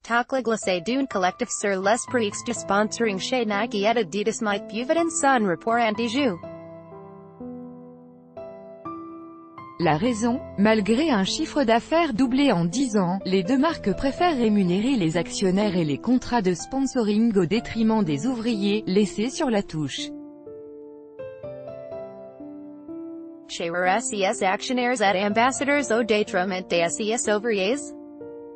Takla glacé d'une collectif sur les prix de sponsoring chez Nike et Adidas Mike Buviden son rapport anti-jeu. La raison, malgré un chiffre d'affaires doublé en 10 ans, les deux marques préfèrent rémunérer les actionnaires et les contrats de sponsoring au détriment des ouvriers, laissés sur la touche. Chez SES actionnaires et ambassadeurs au détriment des SES ouvriers.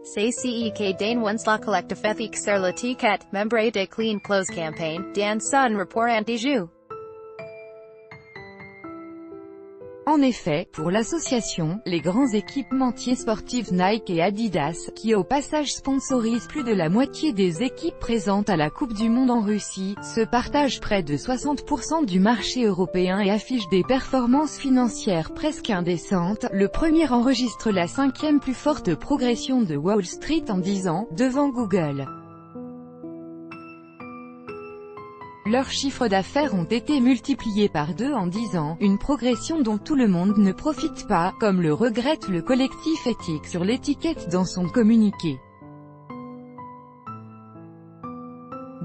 CCEK Daneones la collectif ethique sur l'étiquette, membre de Clean Clothes Campaign, dans son rapport anti-jeu. En effet, pour l'association, les grands équipementiers sportifs Nike et Adidas, qui au passage sponsorisent plus de la moitié des équipes présentes à la Coupe du Monde en Russie, se partagent près de 60% du marché européen et affichent des performances financières presque indécentes. Le premier enregistre la 5e plus forte progression de Wall Street en 10 ans, devant Google. Leurs chiffres d'affaires ont été multipliés par 2 en 10 ans, une progression dont tout le monde ne profite pas, comme le regrette le collectif éthique sur l'étiquette dans son communiqué.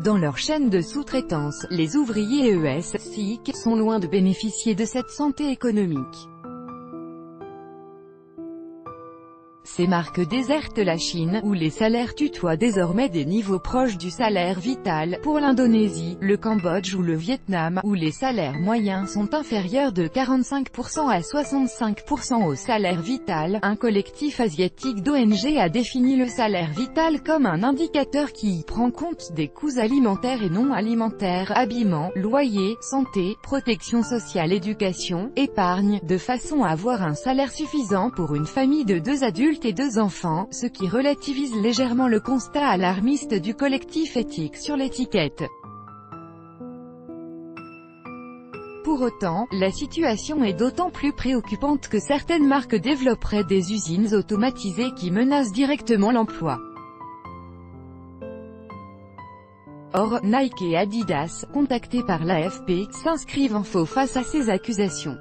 Dans leur chaîne de sous-traitance, les ouvriers ES-SIC sont loin de bénéficier de cette santé économique. Ces marques désertent la Chine, où les salaires tutoient désormais des niveaux proches du salaire vital, pour l'Indonésie, le Cambodge ou le Vietnam, où les salaires moyens sont inférieurs de 45% à 65% au salaire vital. Un collectif asiatique d'ONG a défini le salaire vital comme un indicateur qui prend compte des coûts alimentaires et non alimentaires, habillement, loyer, santé, protection sociale, éducation, épargne, de façon à avoir un salaire suffisant pour une famille de 2 adultes et 2 enfants, ce qui relativise légèrement le constat alarmiste du collectif éthique sur l'étiquette. Pour autant, la situation est d'autant plus préoccupante que certaines marques développeraient des usines automatisées qui menacent directement l'emploi. Or, Nike et Adidas, contactés par l'AFP, s'inscrivent en faux face à ces accusations.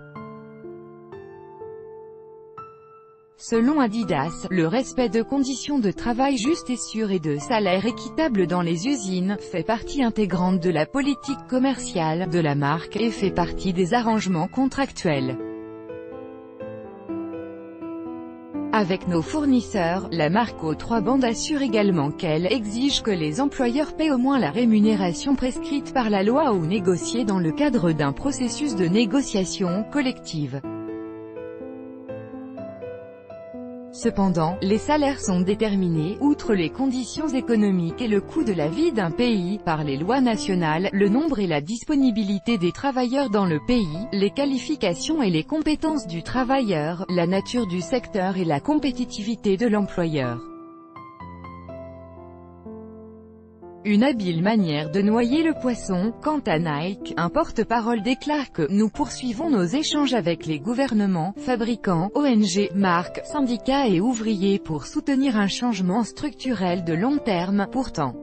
Selon Adidas, le respect de conditions de travail justes et sûres et de salaires équitables dans les usines, fait partie intégrante de la politique commerciale de la marque, et fait partie des arrangements contractuels. Avec nos fournisseurs, la marque aux 3 bandes assure également qu'elle exige que les employeurs paient au moins la rémunération prescrite par la loi ou négociée dans le cadre d'un processus de négociation collective. Cependant, les salaires sont déterminés, outre les conditions économiques et le coût de la vie d'un pays, par les lois nationales, le nombre et la disponibilité des travailleurs dans le pays, les qualifications et les compétences du travailleur, la nature du secteur et la compétitivité de l'employeur. Une habile manière de noyer le poisson. Quant à Nike, un porte-parole déclare que « Nous poursuivons nos échanges avec les gouvernements, fabricants, ONG, marques, syndicats et ouvriers pour soutenir un changement structurel de long terme. » Pourtant,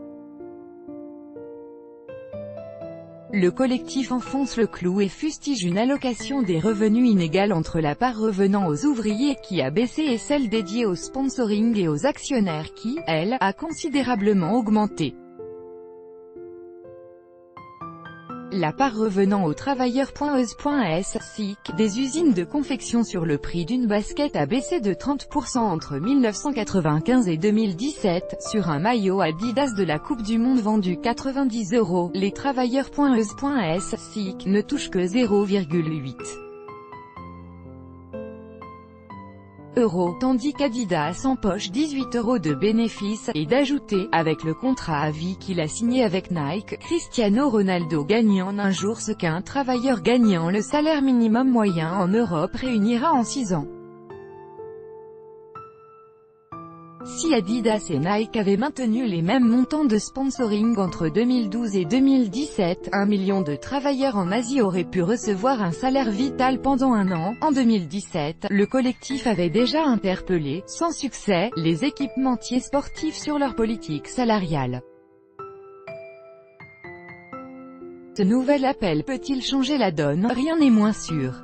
le collectif enfonce le clou et fustige une allocation des revenus inégale entre la part revenant aux ouvriers qui a baissé et celle dédiée au sponsoring et aux actionnaires qui, elle, a considérablement augmenté. La part revenant aux travailleurs.eus.s.sic, des usines de confection sur le prix d'une basket a baissé de 30% entre 1995 et 2017, sur un maillot Adidas de la Coupe du Monde vendu 90 €. Les travailleurs.eus.s.sic ne touchent que 0,8 €, tandis qu'Adidas empoche 18 € de bénéfices, et d'ajouter, avec le contrat à vie qu'il a signé avec Nike, Cristiano Ronaldo gagne en un jour ce qu'un travailleur gagnant le salaire minimum moyen en Europe réunira en 6 ans. Si Adidas et Nike avaient maintenu les mêmes montants de sponsoring entre 2012 et 2017, 1 million de travailleurs en Asie auraient pu recevoir un salaire vital pendant un an. En 2017, le collectif avait déjà interpellé, sans succès, les équipementiers sportifs sur leur politique salariale. Ce nouvel appel peut-il changer la donne? Rien n'est moins sûr.